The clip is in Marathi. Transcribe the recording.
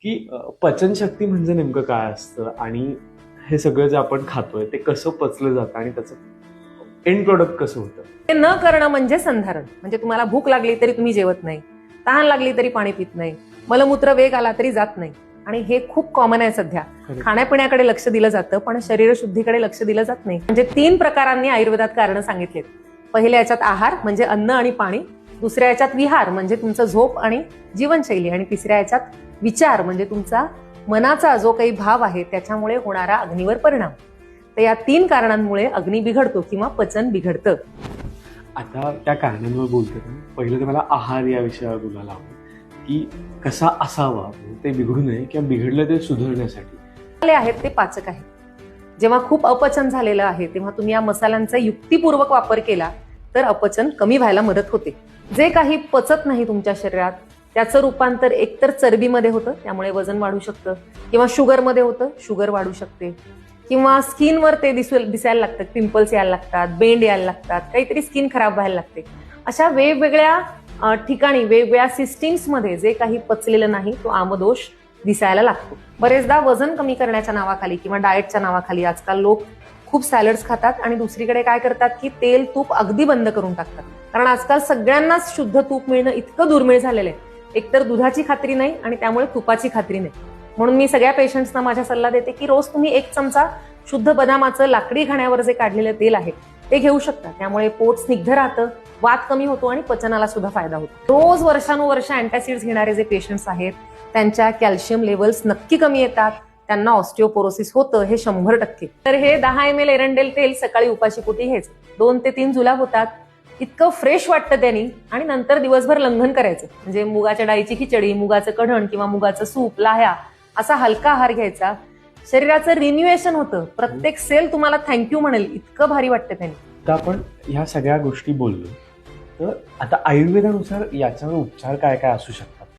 की पचनशक्ती म्हणजे नेमकं काय असतं आणि हे सगळं जे आपण खातोय ते कसं पचलं जातं आणि त्याचं एंड प्रोडक्ट कसं होतं. ते न करणं म्हणजे संधारण. म्हणजे तुम्हाला भूक लागली तरी तुम्ही जेवत नाही, तहान लागली तरी पाणी पित नाही, मलमूत्र वेग आला तरी जात नाही. आणि हे खूप कॉमन आहे सध्या. खाण्यापिण्याकडे लक्ष दिलं जातं पण शरीरशुद्धीकडे लक्ष दिलं जात नाही. म्हणजे 3 प्रकारांनी आयुर्वेदात कारणं सांगितलेत. पहिल्या याच्यात आहार म्हणजे अन्न आणि पाणी, दुसऱ्या याच्यात विहार म्हणजे तुमचं झोप आणि जीवनशैली, आणि तिसऱ्या याच्यात विचार म्हणजे तुमचा मनाचा जो काही भाव आहे त्याच्यामुळे होणारा अग्नीवर परिणाम. तर या 3 कारणांमुळे अग्नी बिघडतो किंवा पचन बिघडतं. आता त्या कारणांवर बोलतो पहिलं तर मला आहार या विषयावर बोलायला आवडेल की कसा असावा, ते बिघडू नये किंवा बिघडलं ते सुधारण्यासाठी. आहेत ते पाचक आहेत. जेव्हा खूप अपचन झालेलं आहे तेव्हा तुम्ही या मसाल्यांचा युक्तिपूर्वक वापर केला तर अपचन कमी व्हायला मदत होते. जे काही पचत नाही तुमच्या शरीरात त्याचं रूपांतर एकतर चरबीमध्ये होतं, त्यामुळे वजन वाढू शकतं, किंवा शुगरमध्ये होतं, शुगर वाढू शकते, किंवा स्किनवर ते दिसायला लागतात, पिंपल्स यायला लागतात, बेंड यायला लागतात, काहीतरी स्किन खराब व्हायला लागते. अशा वेगवेगळ्या ठिकाणी वेगवेगळ्या सिस्टीम्समध्ये जे काही पचलेलं नाही तो आमदोष दिसायला लागतो. बरेचदा वजन कमी करण्याच्या नावाखाली किंवा डाएटच्या नावाखाली आजकाल लोक खूप सॅलड्स खातात आणि दुसरीकडे काय करतात की तेल तूप अगदी बंद करून टाकतात. कारण आजकाल सगळ्यांनाच शुद्ध तूप मिळणं इतकं दुर्मिळ झालेलं आहे. एकतर दुधाची खात्री नाही आणि त्यामुळे तुपाची खात्री नाही. म्हणून मी सगळ्या पेशंट्सना माझा सल्ला देते की रोज तुम्ही 1 चमचा शुद्ध बदामाचं लाकडी घाण्यावर जे काढलेलं तेल आहे ते घेऊ शकता. त्यामुळे पोट स्निग्ध राहतं, वात कमी होतो आणि पचनाला सुद्धा फायदा होतो. रोज वर्षानुवर्ष अँटासिड्स घेणारे जे पेशंट्स आहेत त्यांच्या कॅल्शियम लेवल्स नक्की कमी येतात, त्यांना ऑस्टिओपोरोसिस होतं, हे 100%. तर हे 10 ml एरंडेल तेल सकाळी उपाशीपोटी घ्यायचं. 2 ते 3 जुलाब होतात, इतकं फ्रेश वाटतं त्यांनी, आणि नंतर दिवसभर लंघन करायचं. म्हणजे मुगाच्या डाळीची खिचडी, मुगाचं कढण किंवा मुगाचं सूप, लाह्या असा हलका आहार घ्यायचा. शरीराचं रिन्युएशन होतं, प्रत्येक सेल तुम्हाला थँक्यू म्हणेल, इतकं भारी वाटतं त्यांनी. तर आपण ह्या सगळ्या गोष्टी बोललो, तर आता आयुर्वेदानुसार याच्यावर उपचार काय काय असू शकतात.